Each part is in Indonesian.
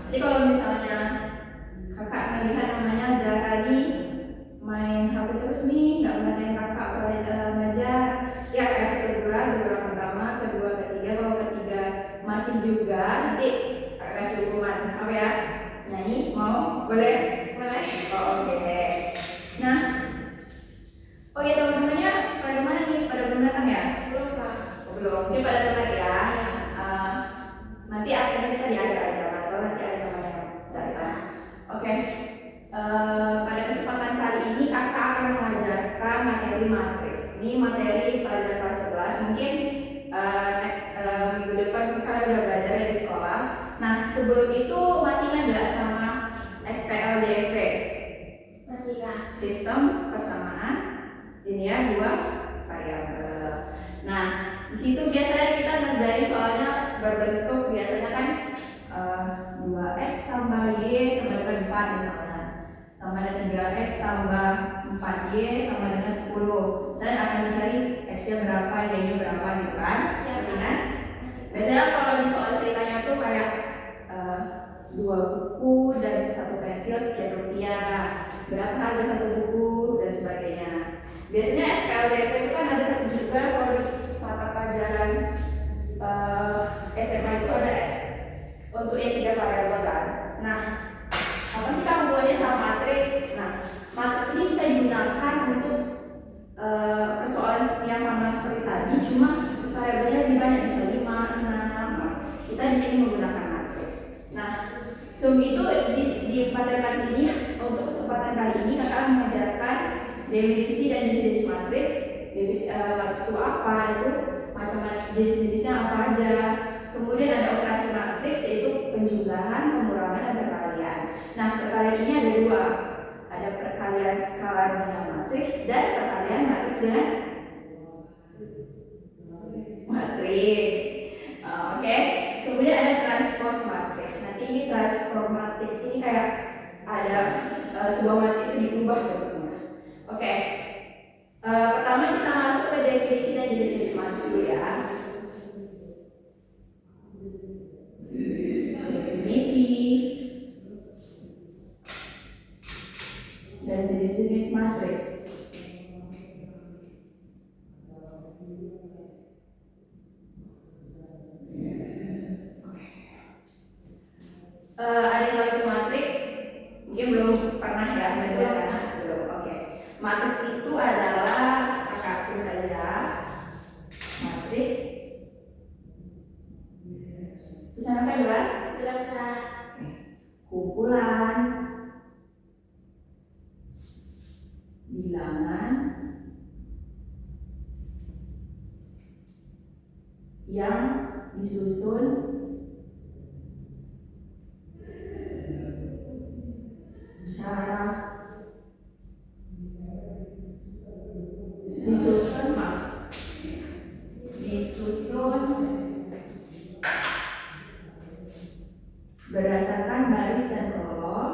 Jadi kalau misalnya kakak melihat namanya Zarani main HP terus nih, nggak perhatian kakak belajar, ya kasih teguran pertama, kedua, ketiga. Kalau ketiga masih juga, nanti kakak kasih hukuman apa ya? Nyanyi, mau? Boleh? Boleh. Oh, oke. Nah, oke teman-temannya pada mana nih? Pada belum datang ya? Belum, Kak. Belum, mungkin pada telat ya. Nanti absennya kita di akhir aja, atau nanti ada teman yang datang. Oke. Pada kesempatan kali ini kakak akan mengajarkan materi matriks. Ini materi pelajaran kelas 11. Mungkin minggu depan kalian udah belajar di sekolah. Nah, sebelum itu masih ingat nggak sama SPLDV? Masih, Kak. Sistem persamaan linear dua variabel. Nah, di situ biasanya kita ngerjain soalnya berbentuk biasanya kan 2x tambah y sama dengan 4 misalnya, sama dengan 3x tambah 4y sama dengan 10. Saya akan mencari x-nya berapa, y-nya berapa gitu kan? Ya, Masih kan? Biasanya kalau di soal ceritanya tuh kayak 2 buku dan 1 pensil sekian rupiah, berapa harga 1 buku dan sebagainya. Biasanya SPLDV itu kan ada satu juga kalau di mata pelajaran SMA itu ada untuk yang 3 variabel kan. Nah, apa sih hubungannya sama matriks? Nah, matriks ini bisa digunakan untuk persoalan yang sama seperti tadi, cuma variabelnya lebih banyak, bisa 5, 6. Kita di sini menggunakan matriks. Nah, sebelum itu di materi ini untuk kesempatan kali ini kakak mengajarkan definisi dan jenis matriks. Matriks itu apa, itu macam-macam jenis-jenisnya apa aja. Kemudian ada operasi matriks yaitu penjumlahan, pengurangan, dan perkalian. Nah, perkalian ini ada 2. Ada perkalian skalar dengan matriks dan perkalian matriks dengan matriks. Oke. Kemudian ada transpose matriks. Nanti ini transform matriks ini kayak ada sebuah matriks itu diubah bentuknya. Oke. Pertama kita masuk ke definisi dan jenis-jenis matriks dulu ya. Definisi dan jenis-jenis matriks. Ada yang tahu itu matriks? Mungkin belum pernah ya mendengarkan. Belum. Oke. Matriks itu adalah kakak tulis saja. Matriks. Tulisan kakak jelas? Jelas, Kak. Kumpulan bilangan yang disusun secara disusun berdasarkan baris dan kolom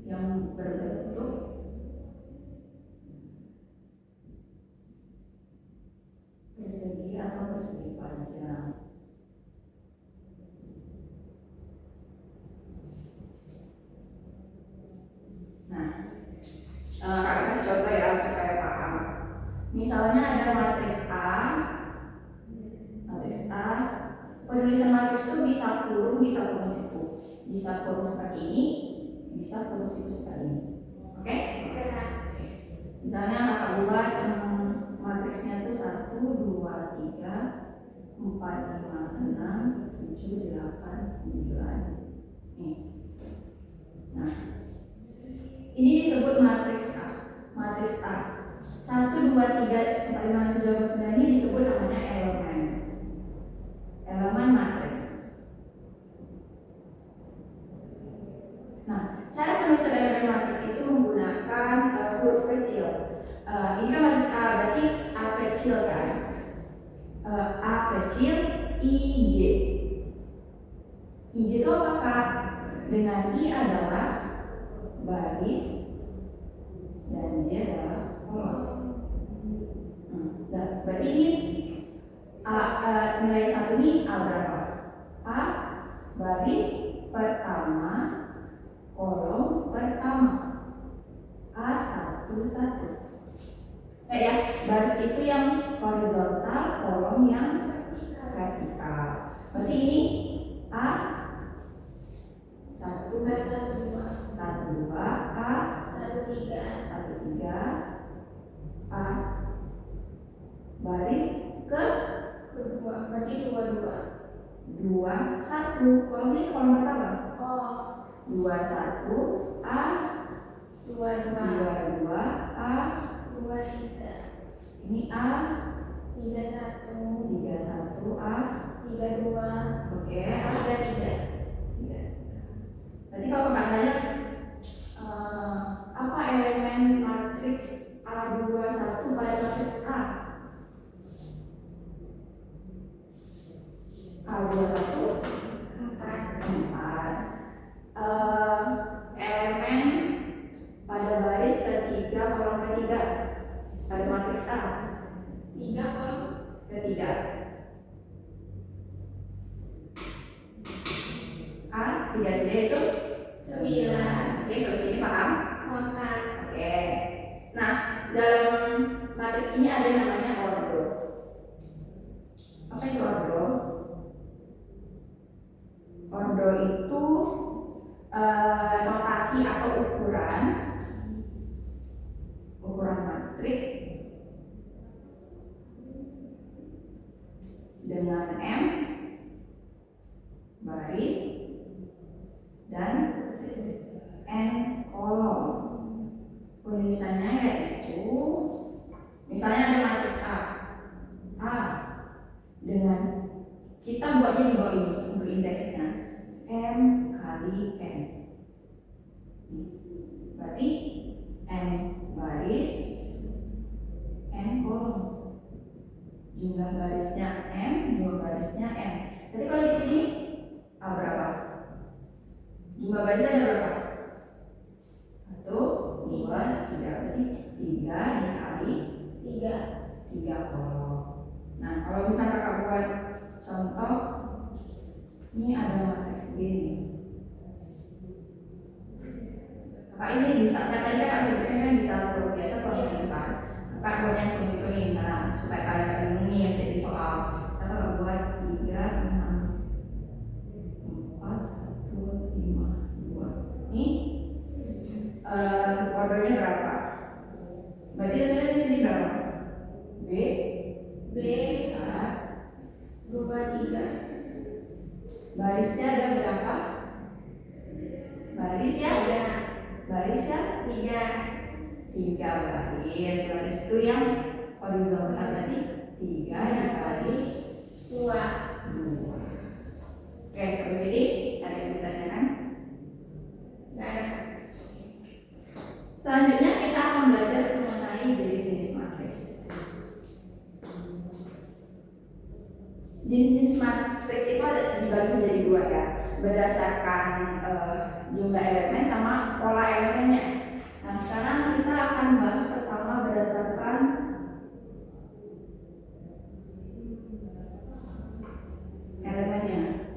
yang berbentuk persegi atau persegi panjang. Nah, kakak kasih contoh ya supaya paham. Misalnya ada matriks A, penulisan matriks itu bisa kurung, bisa kurung siku, bisa kurung seperti ini, bisa kurung siku seperti ini. Oke? Oke, Kak. Misalnya kakak buat matriksnya itu 1, 2, 3, 4, 5, 6, 7, 8, 9. Nih. Nah, ini disebut matriks A. Matriks A 1, 2, 3, 4, 5, 6, 7, 8, 9 ini disebut namanya elemen matriks. Nah, cara penulisan elemen matriks itu menggunakan huruf kecil. Ini kan matriks A, berarti A kecil kan? A kecil IJ. IJ itu apakah? Dengan I adalah baris dan J adalah kolom. baris itu yang horizontal, kolom yang vertikal. Berarti ini A 1 B 1 2 1 2 A 1 3 1 3 A baris ke kedua, berarti 2 2 1. Kolom ini kolom pertama. oh 2 1 A 2 2 2 2 A 2 3 ini A 3 1 3 1 A 3 2 oke A 3 3 3. Berarti kalau katanya apa elemen matriks A21 pada matriks A? A21 4. Elemen pada baris ketiga kolom ketiga pada matriks A 3 kolom ketiga A 3 itu 9 oke, terus ini paham? makan Oke. Nah, dalam matriks ini ada yang namanya ordo. Apa itu ordo? Ordo itu notasi atau ukuran matriks dengan M baris dan N kolom. Tulisannya yaitu misalnya ada matriks A dengan kita buatnya di bawah ini untuk indeksnya M kali N. Berarti M baris N kolom. Jumlah barisnya M, jumlah barisnya N. Jadi kalau di sini A berapa? Jumlah barisnya ada berapa? 1, 2, 3. Berarti 3 dikali 3 kolom. Nah, kalau misalnya kakak buat contoh, ini ada matriks B nih. Kakak ini bisa, tadi kakak sebutkan kan bisa huruf biasa kalau simpan. Kakak buatnya fungsi ini misalnya supaya kalian gak bingung nih yang jadi soal. Saya kakak buat 3, 6, 4, 1, 5, 2. Ini ordernya berapa? Berarti hasilnya di sini berapa? B besar 2 3 barisnya ada berapa? Baris ya? 3 Baris ya? 3 Baris itu yang horizontal berarti 3 dikali 2 Oke, terus ini ada yang ditanyakan? nggak ada Selanjutnya kita akan belajar mengenai jenis-jenis matriks. Jenis-jenis matriks itu ada dibagi menjadi 2 ya, berdasarkan jumlah elemen sama pola elemennya. Nah, sekarang kita akan bahas pertama berdasarkan elemennya.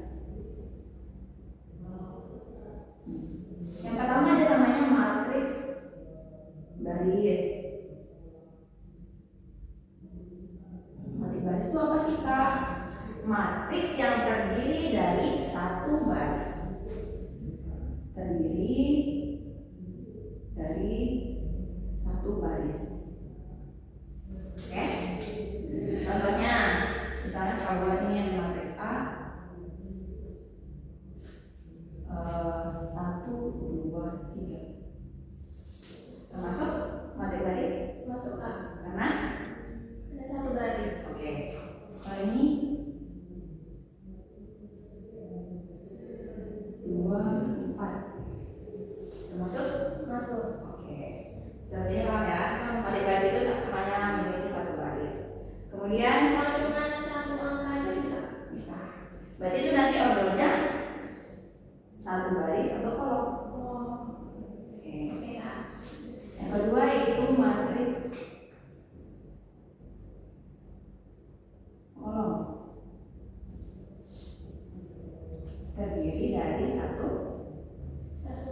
Yang pertama ada namanya matriks baris. Matriks baris itu apa sih, Kak? Matriks yang terdiri dari satu baris. Terdiri dari satu baris. Oke? Contohnya, misalnya kalau ini yang matriks A 1, 2, 3. Termasuk matriks baris? masuk A Karena ada satu baris oke. Kalau ini 2, 4. Termasuk? masuk Oke. Selesai paham ya? Matriks baris itu hanya memiliki satu baris. Kemudian kalau cuma satu angka aja bisa bisa. Berarti itu nanti ordernya satu baris atau kolom. Oke. ya Yang kedua itu matriks kolom. Terdiri dari satu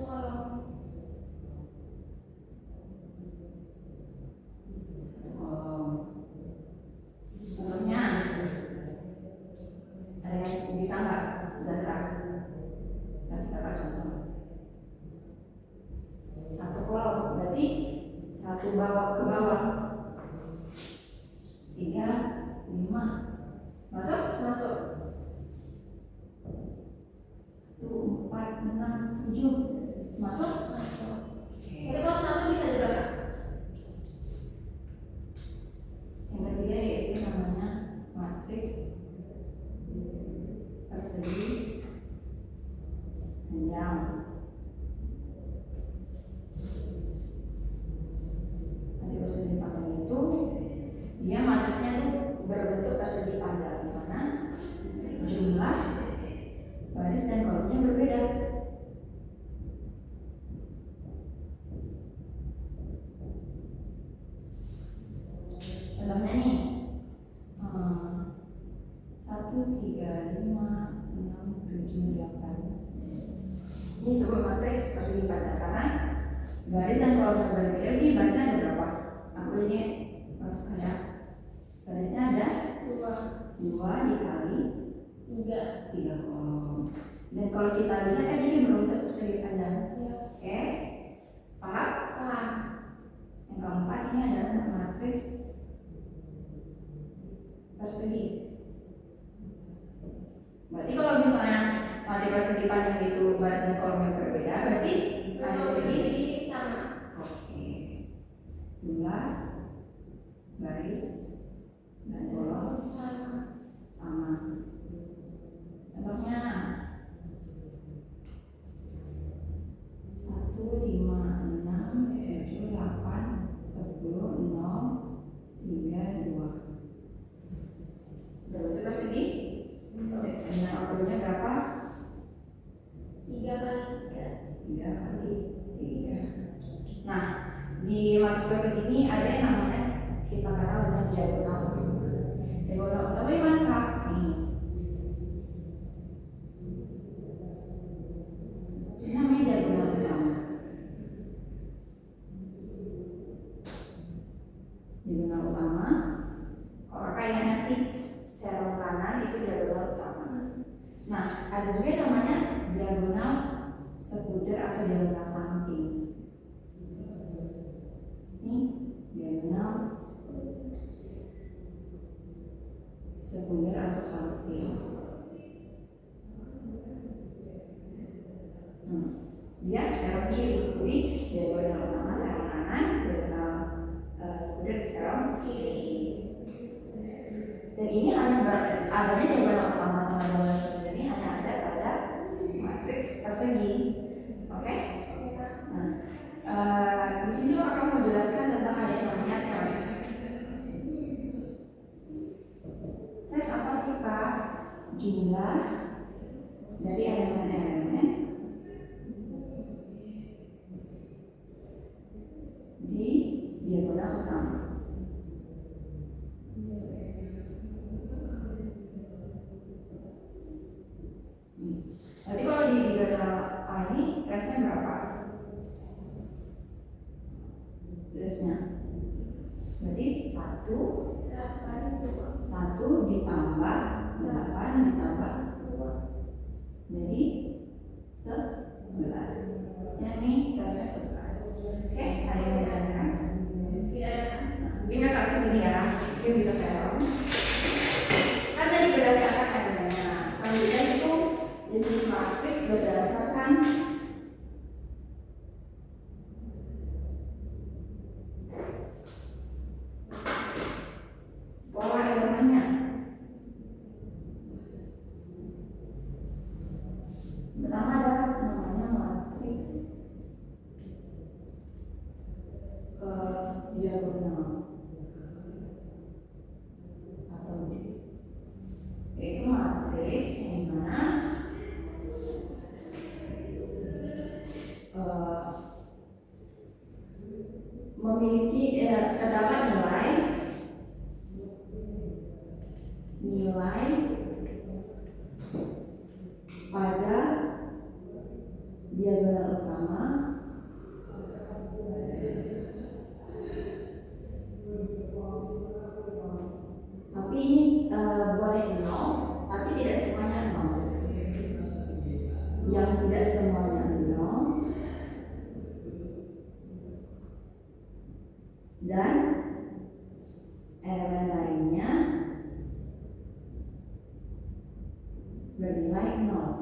kolom kolom. berarti 1 bawah ke bawah 3, 5 masuk? Masuk. 1, 4, 6, 7 masuk? Masuk. Oke. Jadi kalau 1 bisa juga Kak? Yang ketiga yaitu namanya matriks persegi panjang. Matriks persegi panjang itu dia matriksnya tuh berbentuk persegi panjang, di mana jumlah baris dan kolomnya berbeda. Contohnya nih, 1, 3, 5, 6, 7, 8. Ini sebuah matriks persegi panjang karena baris dan kolomnya berbeda. Dibaca ada berapa? Aku ini harus ada barisnya ada 2 dikali 3 kolom. Dan kalau kita lihat kan ini berbentuk persegi panjang. Iya. Oke, paham? Paham. Yang keempat ini adalah matriks persegi. Berarti kalau misalnya matriks persegi panjang itu baris dan kolomnya berbeda, berarti matriks persegi Persegi sama. oke. Jumlah baris dan kolom Sama. sama. Contohnya 1, 5, 6, 7, 8, 10, 0, 3, 2. Berbentuk persegi. Dengan ordernya berapa? 3 kali 3. 3 kali 3. Nah, di matriks persegi ini ada yang namanya kita kenal dengan diagonal. Diagonal utama di mana Kak? Nih. Ini namanya diagonal utama. Diagonal utama. Kalau Kakak ingatnya sih serong kanan itu diagonal utama. Nah, ada juga yang namanya diagonal sekunder atau diagonal samping. Ini diagonal sekunder atau samping. Dia serong kiri, jadi diagonal utama serong kanan, diagonal sekunder serong kiri. Dan ini hanya adanya diagonal utama sama diagonal sekunder ini hanya ada pada matriks persegi. Oke? Nah, di sini juga akan mau jelaskan tentang ada yang namanya tes. Tes apa sih Kak? Jumlah dari elemen-elemen di diagonal utama. Berarti kalau di diagonal A ini resnya berapa? Resnya berarti 1 ditambah 8 ditambah 2 jadi 11. Yang ini resnya 11. Oke, ada yang mau ditanyakan? Tidak ada. Mungkin Kakak kesini ya, mungkin bisa serong. Kan tadi berdasarkan elemennya. Selanjutnya itu jenis matriks berdasarkan pola elemennya. Pertama ada namanya matriks diagonal atau yaitu matriks yang mana memiliki terdapat nilai pada diagonal utama tapi ini boleh 0 tapi tidak semuanya 0. Yang tidak semuanya 0 dan elemen lainnya bernilai 0.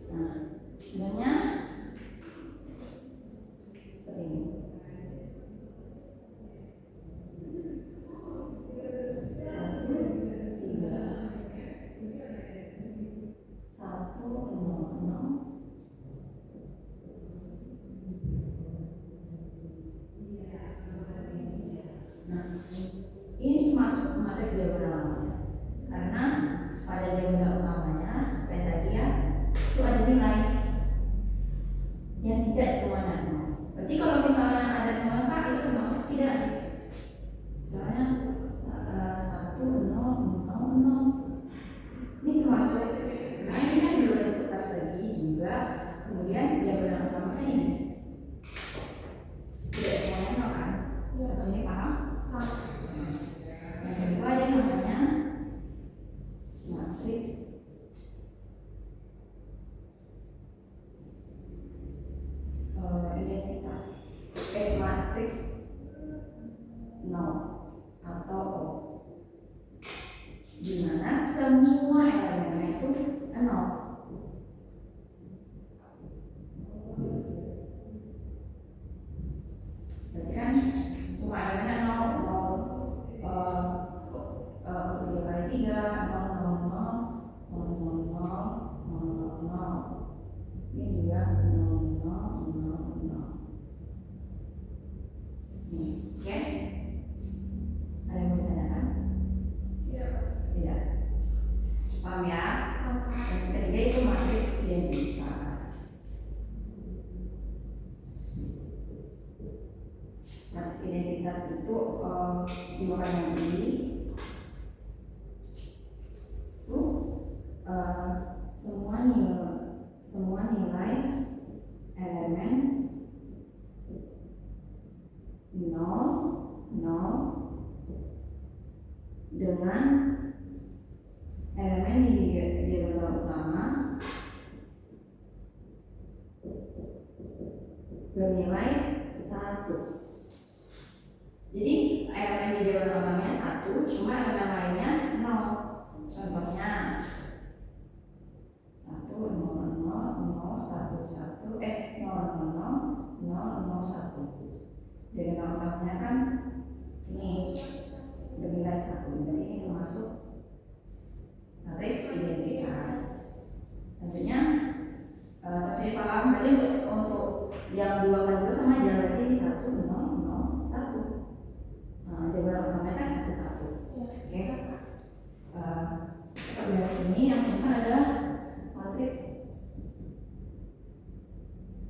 Nah, sebenarnya seperti ini. Nah, ini masuk matriks diagonal lamanya karena pada diagonal utamanya seperti tadi ya, itu ada nilai yang tidak semuanya 0. Berarti kalau misalnya ada 0 Kak, itu termasuk tidak? Misalnya 1, 0, 0, 0. Ini termasuk, karena ini kan berbentuk persegi juga, kemudian diagonal utamanya ini tidak semuanya 0 kan? Satu ini paham? Yang kedua ada namanya matriks identitas, matriks 0 atau O, di mana semua elemennya itu 0. Berarti kan semua elemennya 0, 0, 3 kali 3, 0, 0, 0, 0, 0, 0, 0, 0. Ini juga 0, 0, 0, 0. Nih, oke? Ada yang mau ditanyakan? Tidak. Paham ya? Yang ketiga itu matriks identitas. Matriks identitas itu simbolkan yang ini itu semua nilai elemen 0, 0 dengan elemen di diagonal utama bernilai 1. Jadi elemen di diagonal utamanya 1, cuma elemen lainnya 0. Contohnya 1, 0, 0, 0, 1, 1, 0, 0, 0, 0, 1. Diagonal utamanya kan ini bernilai 1. Berarti ini termasuk matriks identitas. Tentunya sampai paham. Berarti untuk yang 2 kali 2 sama aja, berarti ini 1, 0, 0, 1. Diagonal utamanya kan 1, 1. Oke. Dari sini yang penting adalah matriks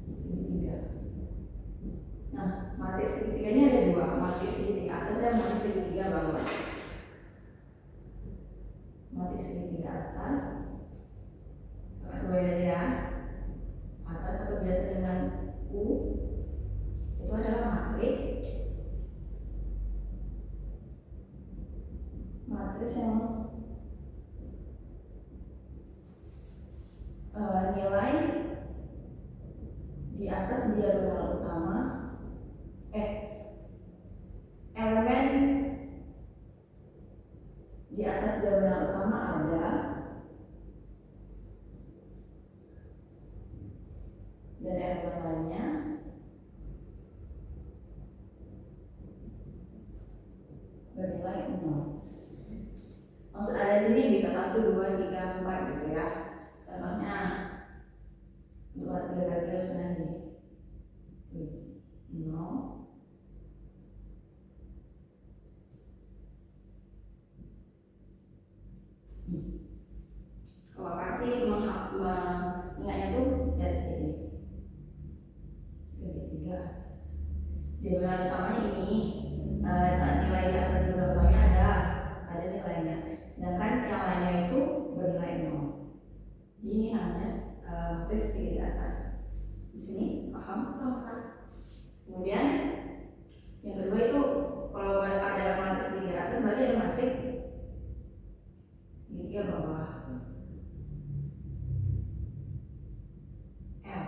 segitiga. Nah, matriks segitiga ini ada 2, matriks segitiga atas dan matriks segitiga bawah. Matriks segitiga atas, sesuai ya, atas atau biasa dengan U, itu adalah matriks yang nilai di atas diagonal utama, elemen di atas diagonal utama ada, dan elemen lainnya bernilai 0. Maksud ada di sini bisa 1, 2, 3, 4 gitu ya. Contohnya untuk atas 3 kali 3 misalnya ini 0. Kalau kasih mengingatnya tuh lihat ini segitiga atas. Diagonal utamanya ini nilai di atas diagonal utamanya ada nilainya. Sedangkan yang lainnya itu bernilai 0. Jadi ini namanya matriks segitiga atas. Di sini paham? Kemudian yang kedua itu kalau ada matriks segitiga atas berarti ada matriks segitiga bawah. L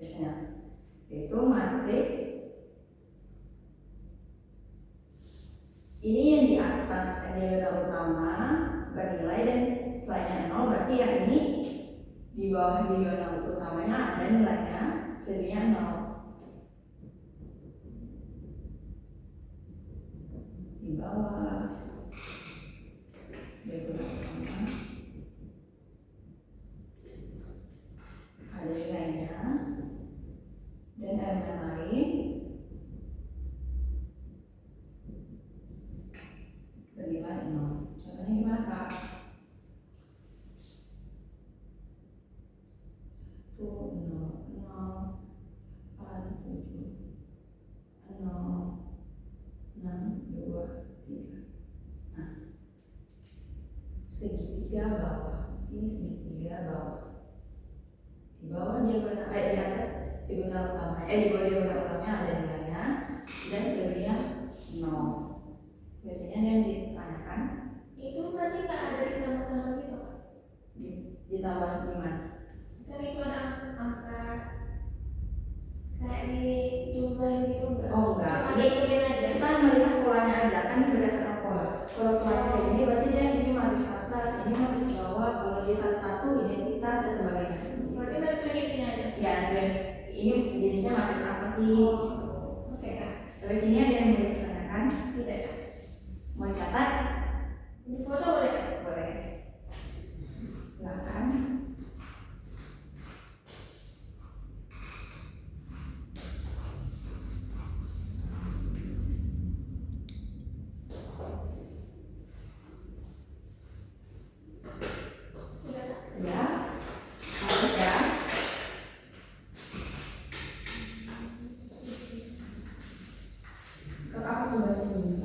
biasanya itu matriks atas diagonal utama bernilai dan selainnya 0, berarti yang ini di bawah diagonal utamanya ada nilainya, selebihnya 0. Di bawah diagonal utama ada nilainya dan elemen lain bernilai 0. Contohnya gimana Kak? 1, 0, 0, 8, 7, 0, 6, 2, 3. Nah, segitiga bawah. Ini segitiga bawah. Di bawah diagonal, di atas diagonal utama, di bawah diagonal utamanya ada nilainya dan selebihnya 0. Biasanya yang ditanyakan Itu berarti nggak ada ditambah-tambah gitu kan? ditambah gimana? Kan itu ada angka kayak dijumlahin gitu enggak? Oh enggak, Cuma dihitungin aja. kita melihat polanya aja, kan berdasarkan pola. Kalau polanya kayak gini berarti dia ini matrix atas, ini matrix bawah, kalau dia satu-satu identitas dan sebagainya. Berarti bentuknya gini aja. Ya, ini jenisnya matrix apa sih? Oke. Terus ini ada yang mau ditanyakan? Tidak. Mau dicatat? Di foto boleh? Boleh. Silakan. Sudah. Sudah? Harus ya? Ke aku sudah sebelum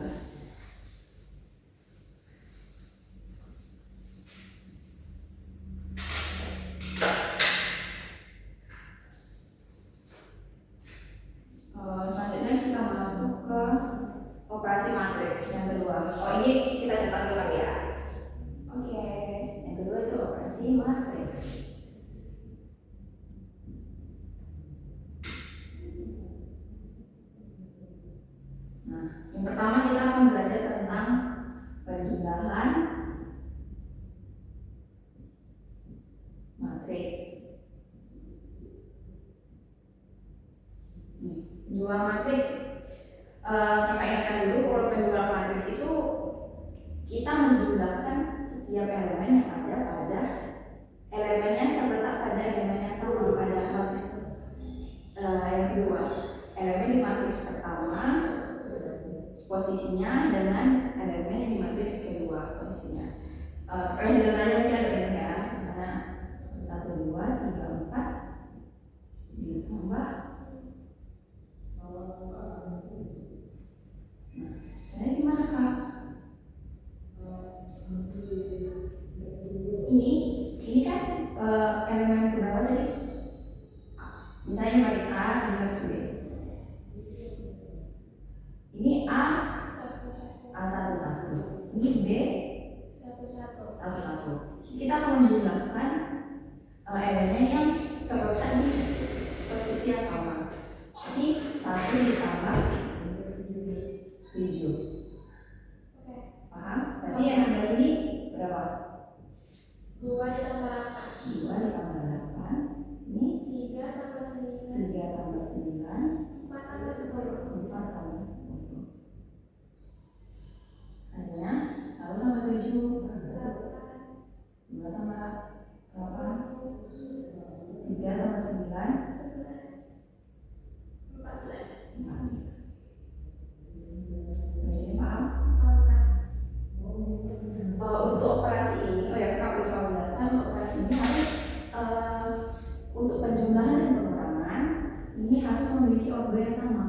selanjutnya kita masuk ke operasi matriks yang kedua. Oh ini kita catat dulu kali ya. Oke, yang kedua itu operasi matriks. Nah, yang pertama kita akan belajar tentang penjumlahan matriks. Penjumlahan matriks, kakak ingatkan dulu kalau penjumlahan matriks itu kita menjumlahkan setiap elemen yang ada pada elemennya terletak pada elemen yang sama pada matriks yang kedua. Elemen di matriks pertama posisinya dengan elemen yang di matriks kedua posisinya. Kalau aja mungkin agak bingung ya, misalnya 1, 2, 3, 4 ditambah. Nah, saya gimana Kak? Ini kan elemen keberapa tadi? Misalnya matriks A, ini matriks B. Ini A A11, ini B 11. Kita akan menjumlahkan elemen yang terletak di posisi yang sama. Jadi 1 ditambah 7. Paham? Berarti yang sebelah sini berapa? 2 ditambah 2 ditambah 8. Sini 8. 3 tambah 9. 3 tambah 9. 4 tambah 10. 4 tambah 10. Hasilnya 1 tambah 7. 2 tambah 8. 3 tambah 9. 11. 14. Di sini paham? Untuk operasi ini, kalau untuk operasi ini harus untuk penjumlahan dan pengurangan ini harus memiliki order yang sama.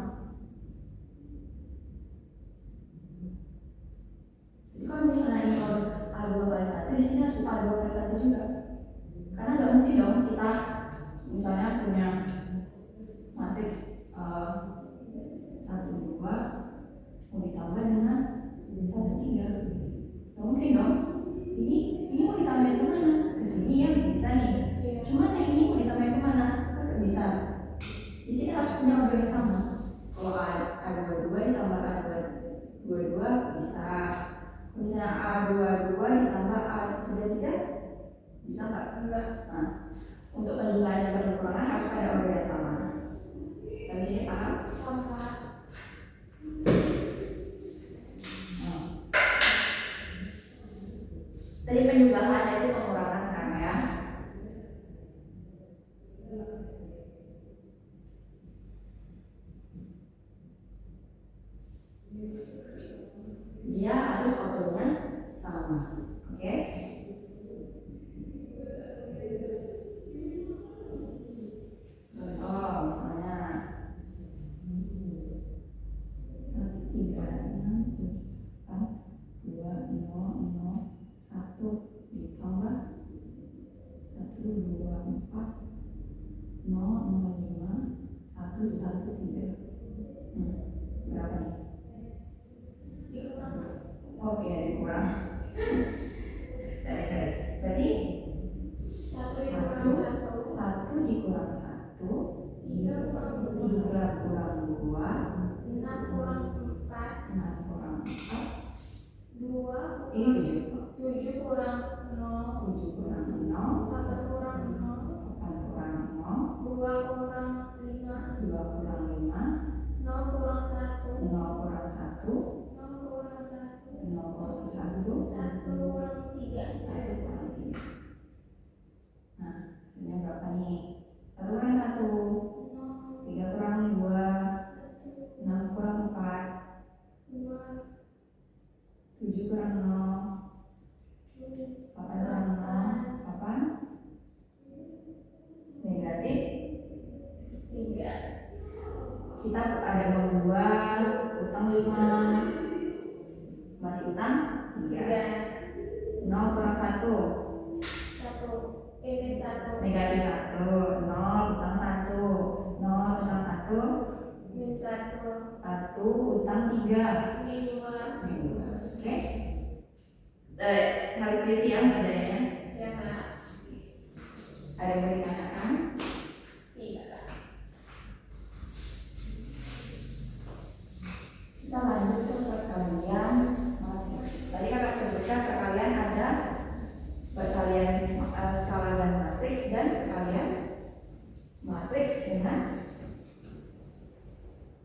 Jadi kalau misalnya ini order A2/1, di sini harus A2/1 juga. Karena nggak mungkin dong kita misalnya punya matriks 1, 2 mau ditambah dengan 1, 3. Nggak mungkin dong. Ini mau ditambahin kemana? Ke sini ya bisa nih. Cuman yang ini mau ditambahin kemana? Kan bisa. Jadi kita harus punya order yang sama. Kalau A22 ditambah A22 bisa. misalnya A22 ditambah A33, bisa nggak? Enggak. Nah, untuk penjumlahan dan pengurangan harus ada order yang sama. Dari sini paham? 4. Tadi penjumlahan itu pengurangan sekarang ya. Dia harus ordernya sama, oke? Contoh misalnya 136782001 ditambah 124005113. Berapa nih? Dikurang. Oh iya dikurang. Sorry. Berarti 1 dikurang 1 dikurang 1, 3 kurang 2, 3 kurang 2, 6 kurang 4, 6 kurang 4, 2 ini 7 kurang 0, 7 kurang 0, 8 kurang 0, 8 kurang 0, 2 kurang 5, 2 kurang 5, 0 kurang 1, 0 kurang 1, 0 kurang 1, 0 kurang 1, 1 kurang 3. 1 kurang 3. Nah, ini berapa nih? 1 kurang 1, 0, 3 kurang 2, 1, 6 kurang 4, 2, 7 kurang 0, 7, 8 kurang 0, 8 negatif 3. kita ada uang 2, utang 5, masih utang 3, 0 kurang 1, 1, min 1, negatif 1, 0 utang 1, 0 utang 1, min 1, 1 utang 3, min 2. oke? Harus teliti ya kerjanya. Ya Kak. Ada yang mau ditanyakan? Tidak Kak. Kita lanjut ke perkalian matriks. Tadi kakak sebutkan perkalian ada perkalian skala dan matriks dan perkalian matriks dengan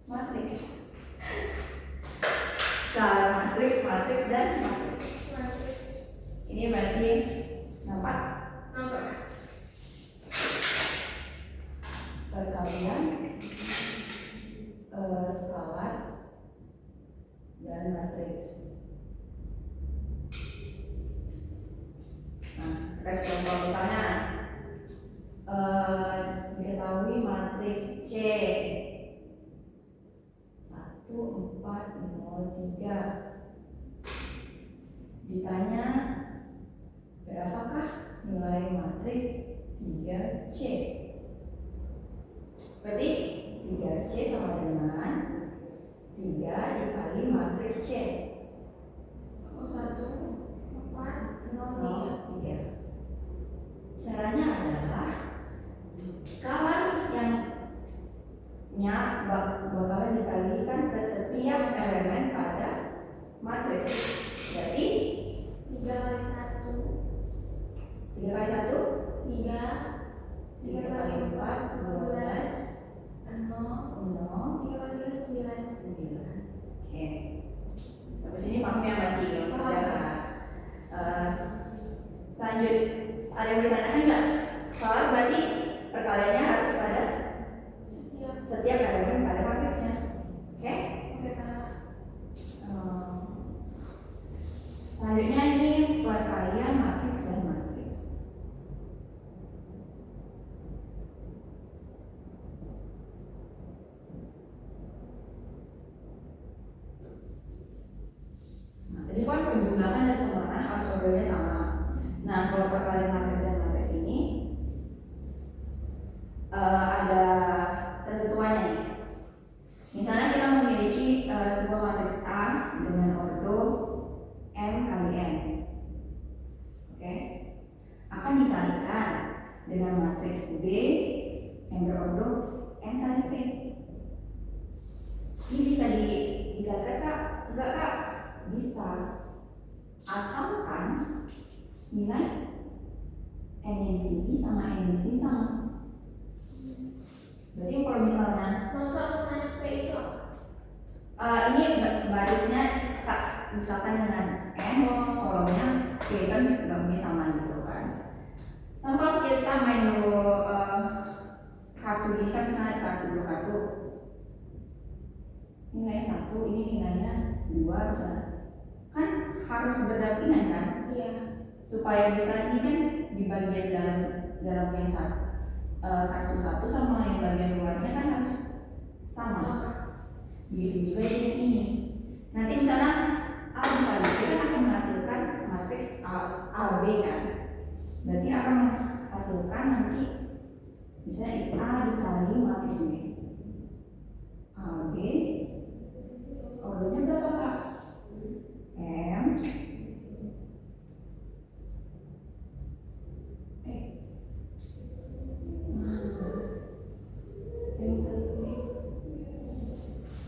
matriks. Skala matriks dan matriks. Matriks. Ini berarti nampak Nampak? perkalian skala dan matriks. Nah, kasih contoh misalnya diketahui matriks C 1403. Ditanya berapakah nilai matriks 3C? Berarti 3C sama dengan 3 dikali matriks C. 1, 4, 0, 3. Caranya adalah skala yang bakalan dikalikan ke setiap elemen pada matriks. Berarti 3 kali 1, 3 kali 1, 3, 3 kali 4, 12, 0, 3 kali 3, 9. 9. Oke. Sampai sini paham ya masih belum saudara. Selanjut ada yang bertanyakan nggak? Skala berarti perkaliannya harus pada setiap elemen pada matriksnya. Oke? Oke Kak. Selanjutnya ini perkalian matriks dan matriks. Nah, tadi kan penjumlahan dan pengurangan harus ordernya sama. Nah, kalau perkalian matriks dan matriks ini ada ketentuannya nih. Misalnya kita memiliki sebuah matriks A dengan ordo M kali N, oke, akan dikalikan dengan matriks B yang berordo N kali P. Ini bisa dikalikan Kak? Enggak Kak? Bisa. asalkan nilai n yang di sini sama n yang di sini sama. Berarti kalau misalnya Maka mau nanya P itu apa? ini barisnya Kak, misalkan dengan n, kolomnya P kan gabungnya sama gitu kan. Sama kalau kita main kartu ini kan misalnya kartu dua kartu, nilai 1, ini nilainya 2 misalnya, kan harus berdampingan kan, Iya. supaya bisa ini kan di bagian dalam yang kartu 1 sama yang bagian luarnya kan harus sama. Begitu juga yang ini. Nanti misalnya A dikali B kan akan menghasilkan matriks AB kan. Berarti akan menghasilkan nanti misalnya A dikali matriks B. AB ordernya berapa Kak? M M kali B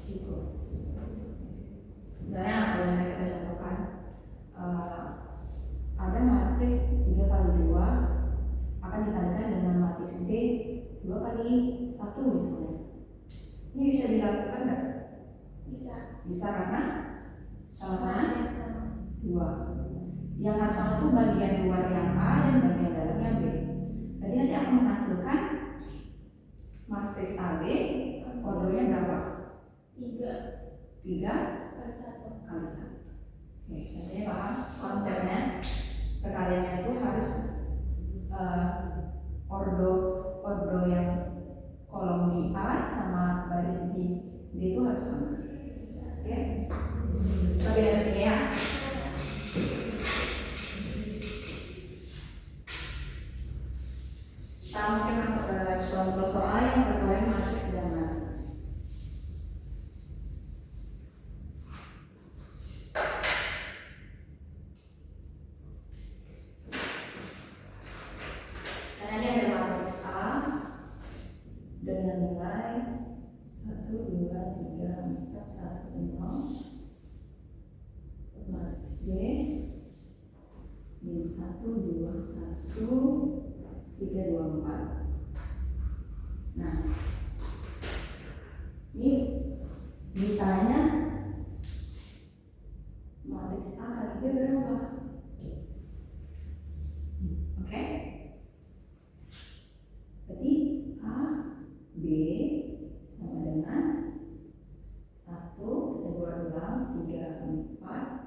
gitu. Misalnya kalau misalnya kita contohkan ada matriks 3 kali 2 akan dikalikan dengan matriks B 2 kali 1 misalnya. Ini bisa dilakukan nggak? Bisa. Bisa karena sama-sama Yang sama. 2. Yang harus sama itu bagian luar yang A dan bagian dalam yang B. Jadi nanti akan menghasilkan matriks AB ordernya berapa? 3 3 kali 1. kali 1. Oke, biasanya paham konsepnya. Perkaliannya itu harus ordo yang kolom di A sama baris di B itu harus sama. Oke, tapi dari sini ya. Kita mungkin masuk ke contoh soal yang perkalian matriks dan matriks. Ini ada matriks A dengan nilai 1, 2, 3, 4, 1, 0. Matriks B min 1, 2, 1, 3, 2, 4. Nah, ini ditanya matriks A kali B berapa? Oke? Berarti A, B sama dengan 1, kita buat ulang, 3, 4,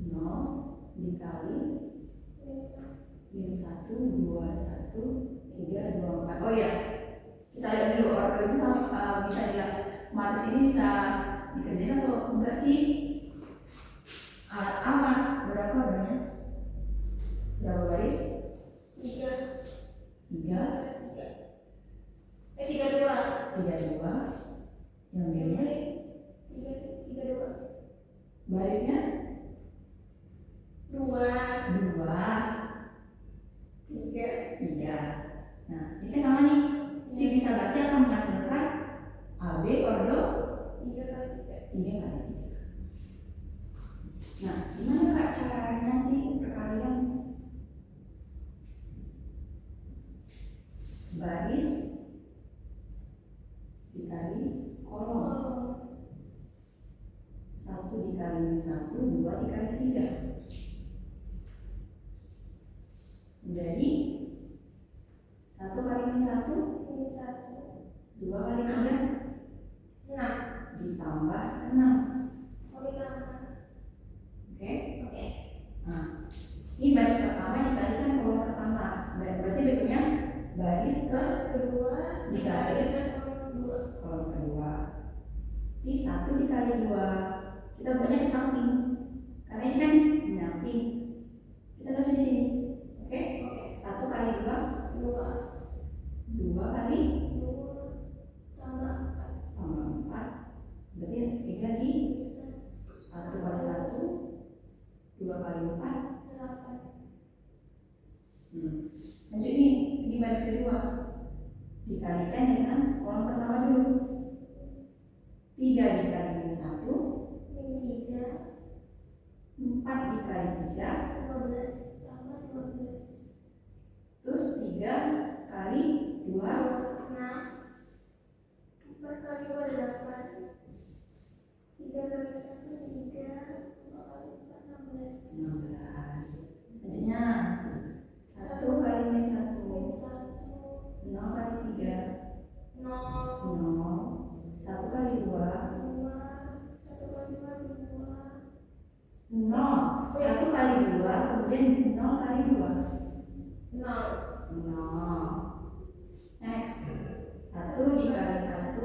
0 dikali min 1, 2, 1, 3, 2, 4. Oh ya, kita lihat dulu order itu sama, bisa lihat matriks ini bisa dikerjain atau enggak sih? Apa? Berapa ordernya? Berapa baris? 3 3, 32. 32. Yang B-nya 32. barisnya 2 2, 3. 3. Nah, ini kan sama nih. Jadi bisa berarti akan menghasilkan AB ordo 3 kali 3 kali 3. Nah, gimana Kak caranya sih perkalian? Baris dikali kolom. 1 dikali min 1, 2 dikali 3. Jadi 1 kali min 1, 2 kali 3 6. ditambah 6. Oh, ditambah. Oke? Oke. Nah, ini baris pertama dikalikan kolom pertama. Berarti berikutnya baris Terus kedua dikali dengan kolom 2. kolom kedua. Ini 1 dikali 2. Kita buatnya ke samping. Karena ini kan menyamping. Kita terus di sini. Oke? 1 kali 2, 2 kali 2 tambah 4. tambah 4. Berarti ini lagi 1 kali 1, 2 kali 4. 8. Lanjut nih, di baris kedua dikalikan dengan kolom pertama dulu. 3 dikali min 1, Min 3 kali 3 12 tambah 12. terus 3 kali 2 6. 4 kali 2 8. 3 kali 1 3. 2 kali 4 16. 16. Jadinya 1 kali min 1 Min 1 0 kali 3 0. 0. 1 kali 2 2. 1 kali 2 2. 0. 1 kali 2 kemudian 0 kali 2 0. 0. Next 1 dikali 1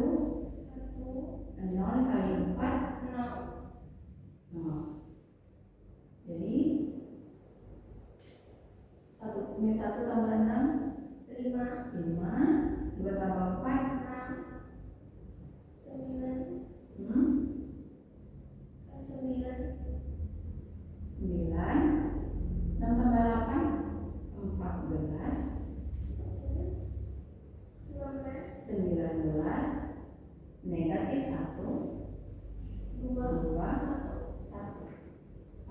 0 kali 4 0. Jadi 1 min 1 tambah 6 5. 5. 2 tambah 4 9. 9. 6 tambah 8 14. 19. Negatif 1 2 1.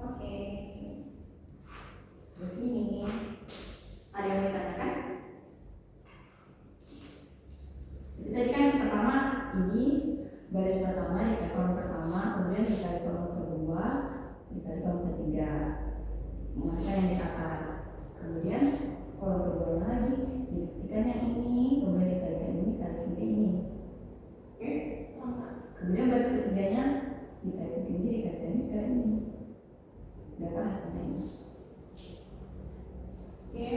Oke. Di sini ada yang mau ditanyakan? Jadi tadi kan pertama ini baris pertama dikali kolom pertama, kemudian dikali kolom kedua, dikali kolom ketiga, menghasilkan yang di atas. Kemudian kolom keduanya lagi dikalikan yang ini, kemudian dikalikan ini, dikalikan ke ini. Oke? Kemudian baris ketiganya dikalikan ini, dikalikan ini, dikalikan ini. Dapat hasilnya ini. Oke.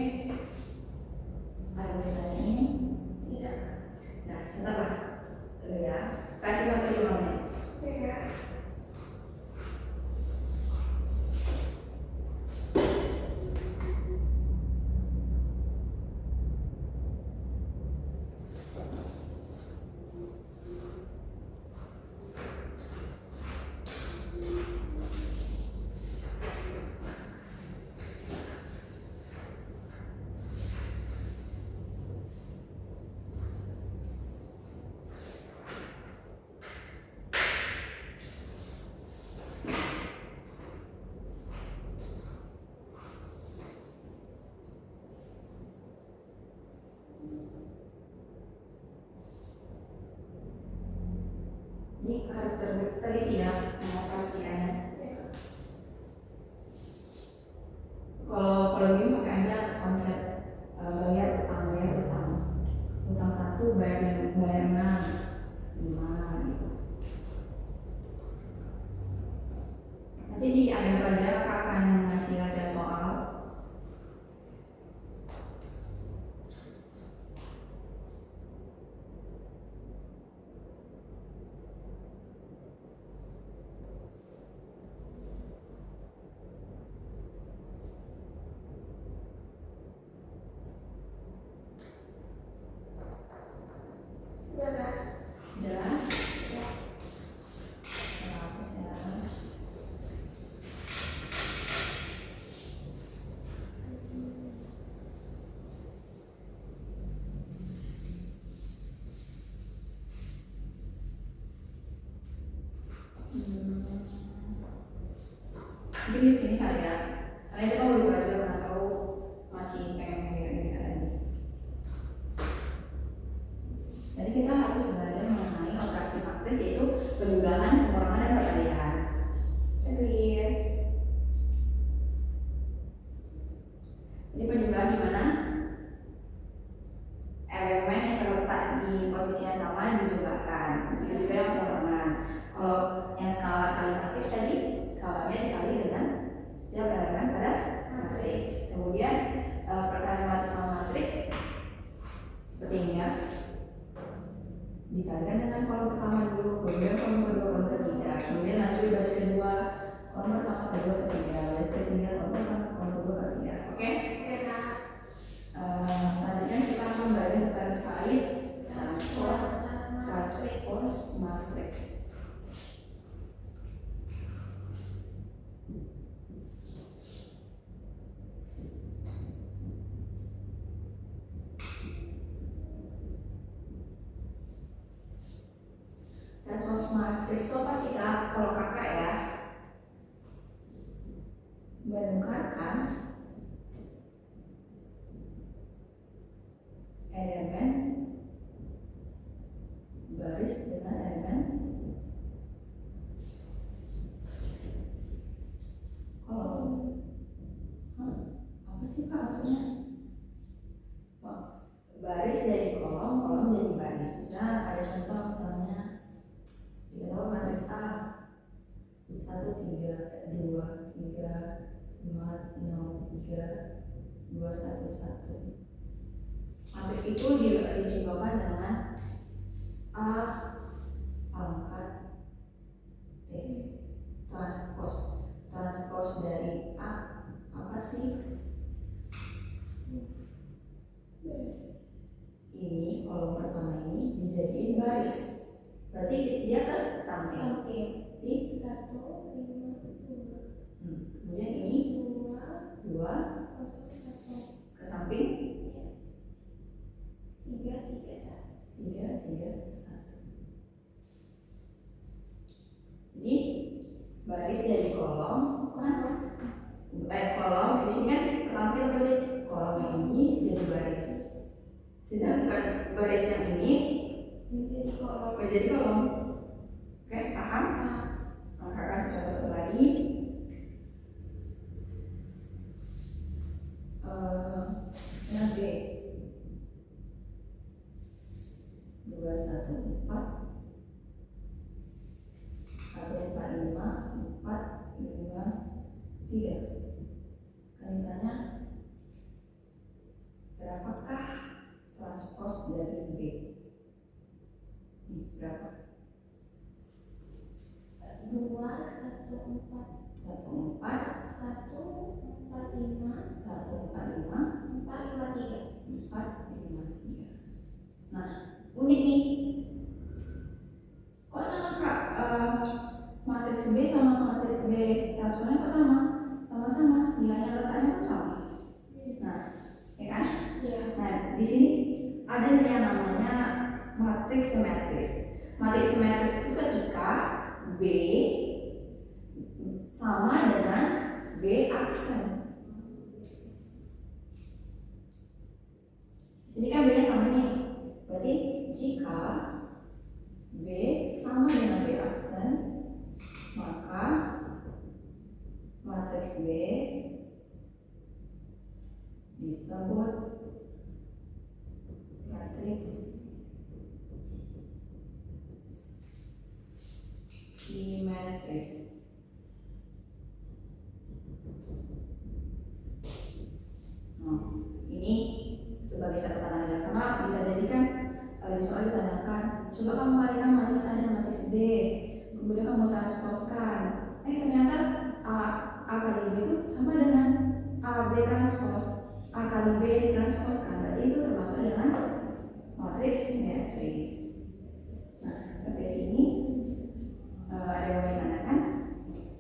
Ada yang bertanya ini? Tidak. Nah, sebentar lah. Dulu ya. Kasih waktu 5 menit. Tidak. Ini harus teliti ya mengoperasikannya. Kalau ini pakai aja konsep bayar utang utang 1 bayar 6 5 gitu. Nanti di akhir pelajaran akan ngasih latihan soal. Jelas? Hapus ya. Mungkin di sini kali ya. Karena itu kan belum belajar atau masih pengen ini lagi. Jadi kita harus belajar mengenai operasi matriks, yaitu penjumlahan, pengurangan, dan perkalian. Checklist. Jadi penjumlahan gimana? Elemen yang terletak di posisi yang sama dijumlahkan. Itu juga yang pengurangan. Kalau yang skala kali matriks tadi, skalanya dikali dengan setiap elemen pada matriks. Kemudian perkalian matriks sama matriks seperti ini ya. Dikalikan dengan kolom pertama dulu, kemudian kolom kedua, kolom ketiga, kemudian lanjut baris kedua, kolom pertama, kedua, ketiga, baris ketiga, kolom pertama, kolom kedua, ketiga. Oke? Selanjutnya kita akan belajar terkait transpose matriks. Transpose matriks itu apa sih Kak? Kalau Kakak ya dengan elemen kolom. Apa sih Pak maksudnya? Baris jadi kolom, kolom jadi baris. Nah, ada contoh misalnya kita tahu matriks A 1, 3, 2, 3, 5, 0, 3, 2, 1, 1. Matriks itu disimbolkan dengan A pangkat T. Transpos dari A apa sih? Ini kolom pertama ini dijadiin baris, berarti dia ke samping. Di 1, 5, 2. Kemudian ini 2 ke samping 3, 3, 1. Jadi baris dari kolom kolom di sini kan pertama kita pilih kolom yang ini jadi baris, sedangkan baris yang ini menjadi kolom. Oke, paham? Nah, kakak kasih contoh satu lagi. B 2, 1, 4 1, 4, 5, 4, 5, 3. Kan ditanya berapakah transpos dari B? Berapa? 2, 1, 4. 1, 4, 1, 4, 5. 1, 4, 5, 4, 5, 3. 4, 5, 3. Nah, unik nih. Kok sama Kak? Matriks B sama matriks B transformnya kok sama? Sama-sama, nilainya letaknya pun sama. Nah, ya kan? Nah, di sini ada yang namanya matriks simetris. Matriks simetris itu ketika B sama dengan B aksen. Di sini kan B-nya sama nih. Berarti jika B sama dengan B aksen, maka matriks B disebut matriks simetris. Nah, ini sebagai satu tanda karena bisa jadi kan di soal ditanyakan, coba kamu kalikan matriks A dan matriks B, kemudian kamu transposkan. Ternyata A kali B itu sama dengan A B transpos. A kali B ditransposkan, berarti itu termasuk dengan matriks simetris. Nah, sampai sini ada yang mau ditanyakan?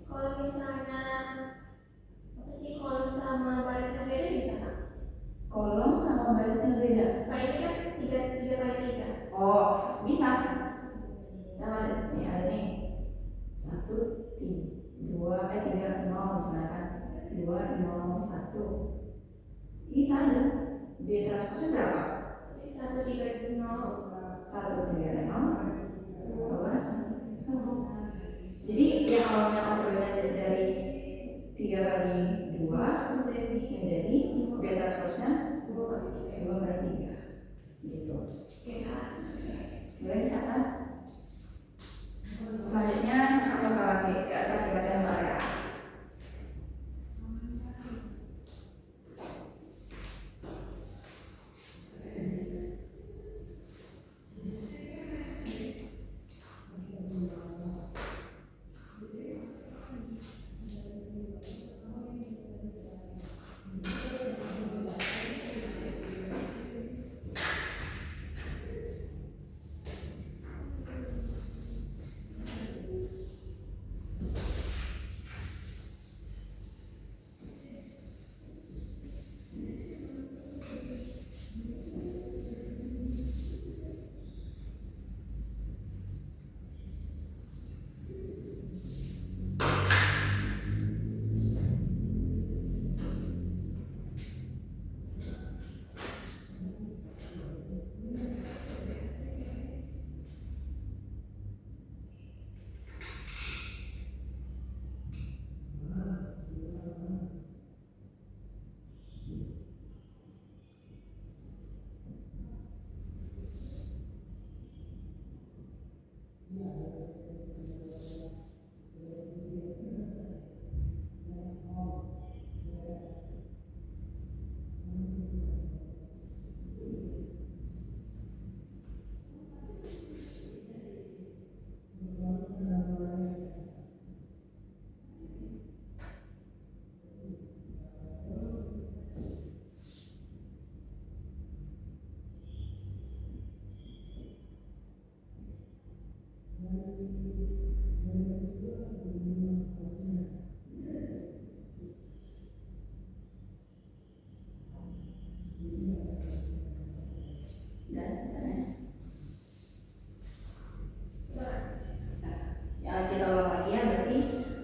Kalau misalnya kolom sama barisnya beda bisa Kak? Kolom sama barisnya beda. Kayak ini kan 3 kali 3. Oh, bisa. Sama ini ada nih 1, 2, 3, 0 misalkan 2, 0, 1. Bisa aja. B transposnya berapa? 1, 3, 0. 1, 3, 0. 2, 1. Jadi ya kolomnya operasinya dari 3 kali 2 menjadi B transposnya 2 kali 3. Gitu. Boleh dicatat. Selanjutnya aku bakal kasih bagian saya. Ya, kita ulang lagi ya, berarti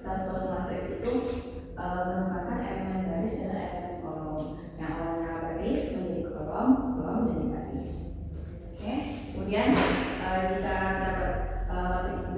transpose matrix itu menukarkan elemen baris dengan elemen kolom. Yang awalnya baris menjadi kolom, kolom jadi baris. Oke, kemudian jika dapat matriks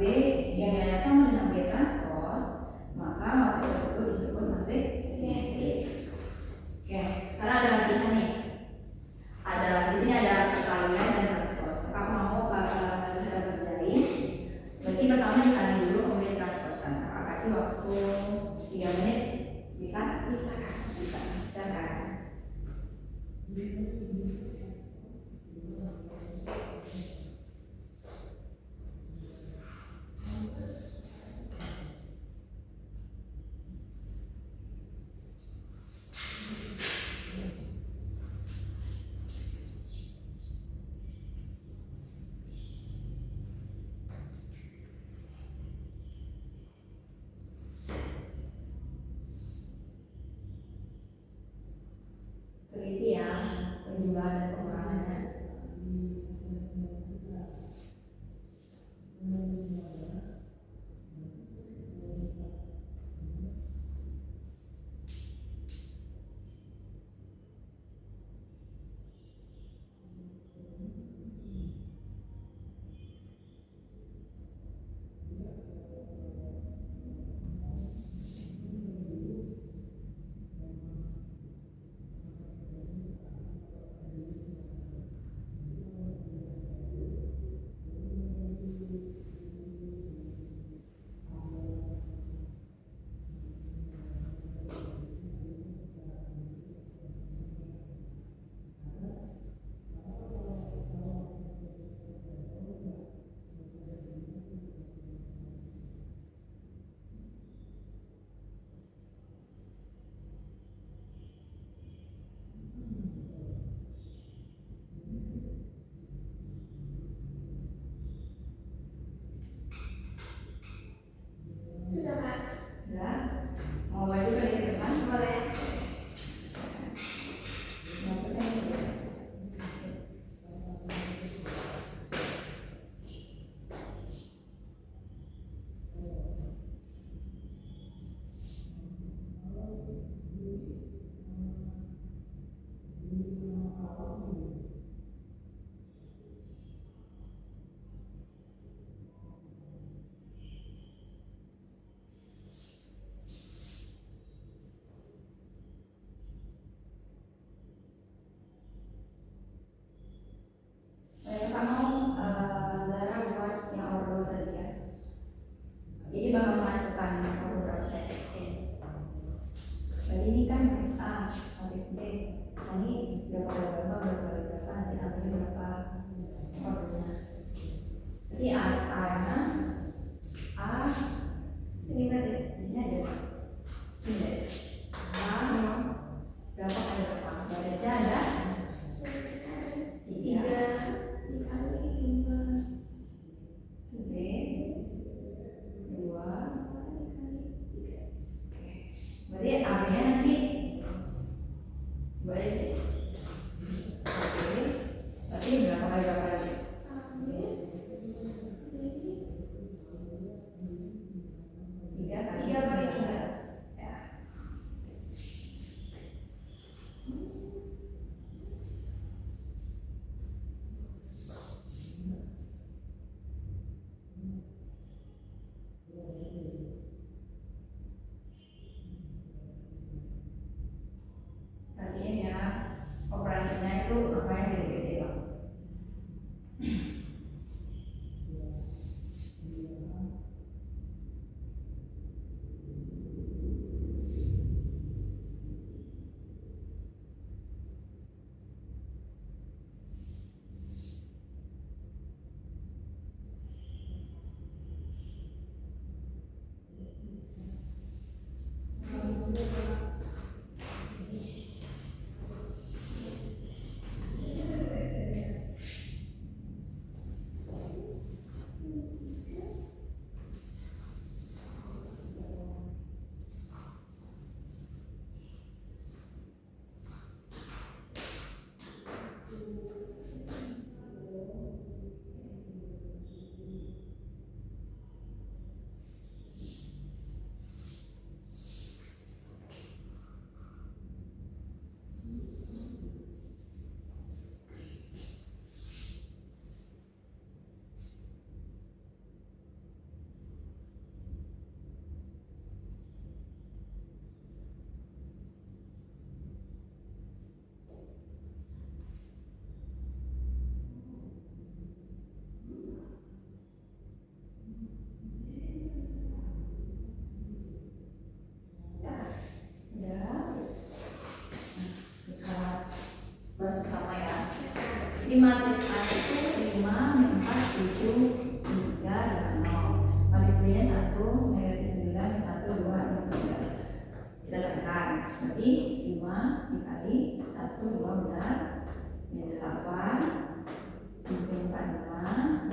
8, min 45,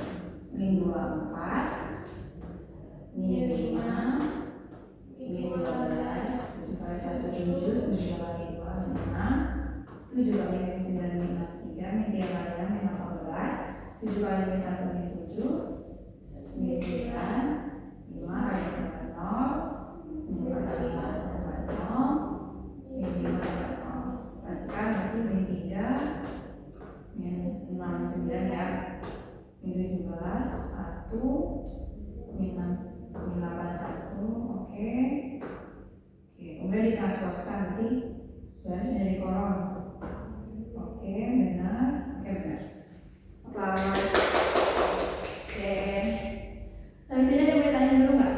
min 24, min 5, min 12, 7 kali 1, 7, min 2 kali 2, min 6, 7 kali min 9, min 3, min 3 kali 6, min 18, 7 kali min 1, min 7, min 9, 5 kali 0, min 5 kali 5, 0, min 5 kali 0. Pastikan nanti min 3, min 6, 9 ya, min 17, 1, min 6, min 8, 1, oke. Kemudian ditransposkan nanti baris dari kolom. Oke, benar. Aplaus. Oke. Sampai sini ada yang mau tanya dulu nggak?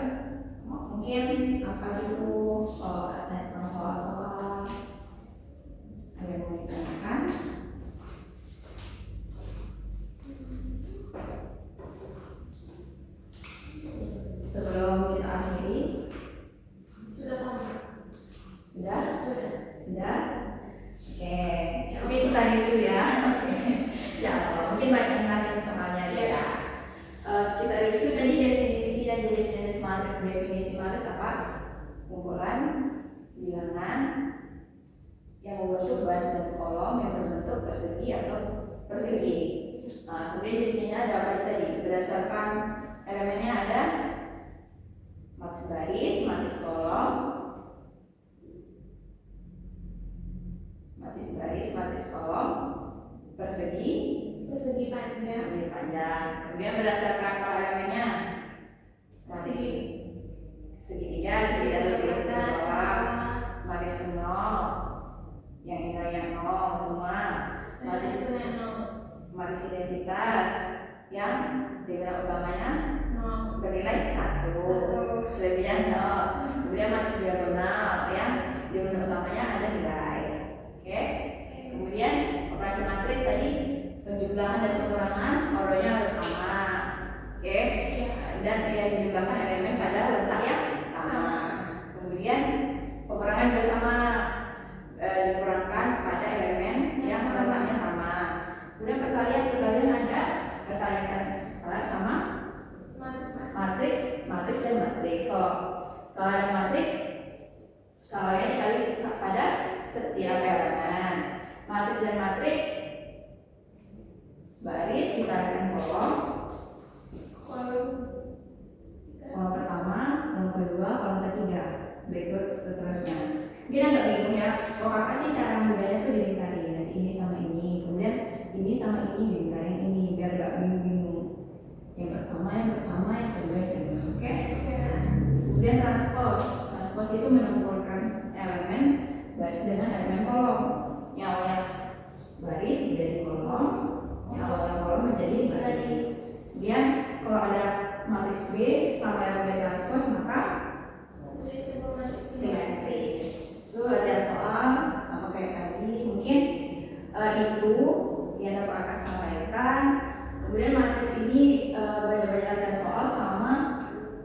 Mungkin apa itu ada soal-soal ada yang mau ditanyakan? Sebelum kita akhiri, Sudah tahu? sudah? Sudah. Sudah? Oke, kita review ya. Oke, ya, mungkin banyak yang nanya soalnya ya. Kita review tadi definisi dan jenis-jenis matriks. Definisi matriks apa? Kumpulan bilangan yang membentuk baris dan kolom yang berbentuk persegi atau persegi. Kemudian jenisnya ada apa aja tadi? Berdasarkan elemennya ada matriks baris, matriks kolom, matriks baris, matriks kolom, persegi, Persegi panjang. persegi panjang. Kemudian berdasarkan kalau elemennya matriks segitiga, segitiga atau segitiga bawah, matriks 0, yang intinya 0 semua, matriks identitas yang nilai utamanya bernilai 1, selebihnya 0. Kemudian matriks diagonal yang nilai utamanya ada nilai. Oke. Kemudian operasi matriks tadi penjumlahan dan pengurangan ordernya harus sama. Oke. Dan yang dijumlahkan elemen pada letak yang sama. Kemudian pengurangan juga sama, dikurangkan pada elemen yang letaknya sama. Kemudian perkalian ada perkalian skala sama matriks dan matriks. Kalau skala dan matriks, skalanya dikali pada setiap elemen. Matriks dan matriks, baris dikalikan kolom pertama, kolom kedua, kolom ketiga, berikut seterusnya. Mungkin agak bingung ya, kok apa sih cara mudahnya tuh dilingkari, nanti ini sama ini, kemudian ini sama ini dilingkarin ini, biar gak bingung-bingung. Yang pertama, yang kedua, oke? Kemudian transpose itu menempelkan elemen baris dengan elemen kolom. Yang awalnya baris menjadi kolom, yang awalnya kolom menjadi baris. Kemudian kalau ada matriks B sama yang B transpose maka simetris. Itu ada soal sama kayak tadi. Mungkin itu yang dapat akan sampaikan. Kemudian matriks ini banyak-banyak ada soal sama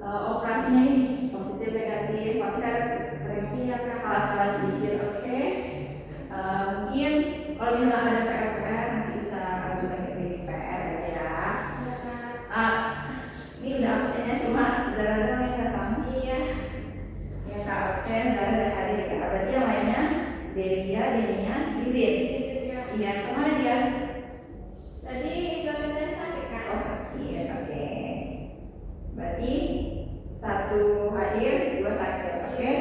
operasinya ini positif negatif pasti ada salah-salah sedikit. Oke. Mungkin kalau misalnya ada PR nanti bisa ajukan ke klinik PR ya. Ini udah absennya cuma Zara doang yang datang. Iya. Ya kak absen, Zara udah hadir ya. Berarti yang lainnya Denia izin. Iya, kemana dia? Tadi belum saya sampaikan. Oh sakit, oke. Berarti 1 hadir, 2 sakit, oke?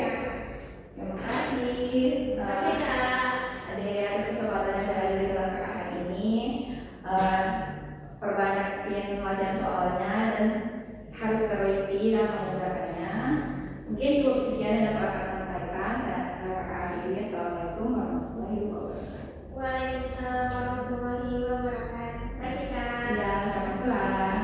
Terima kasih. Terima kasih Kak. Ada yang kesempatan yang hadir di kelas kakak hari ini. Perbanyakin latihan soalnya dan harus teliti dan mengerjakannya. Mungkin cukup sekian yang dapat kakak sampaikan. Saya kakak akhiri. Assalamualaikum warahmatullahi wabarakatuh. Waalaikumsalam warahmatullahi wabarakatuh. Terima kasih Kak. Ya, selamat kelas.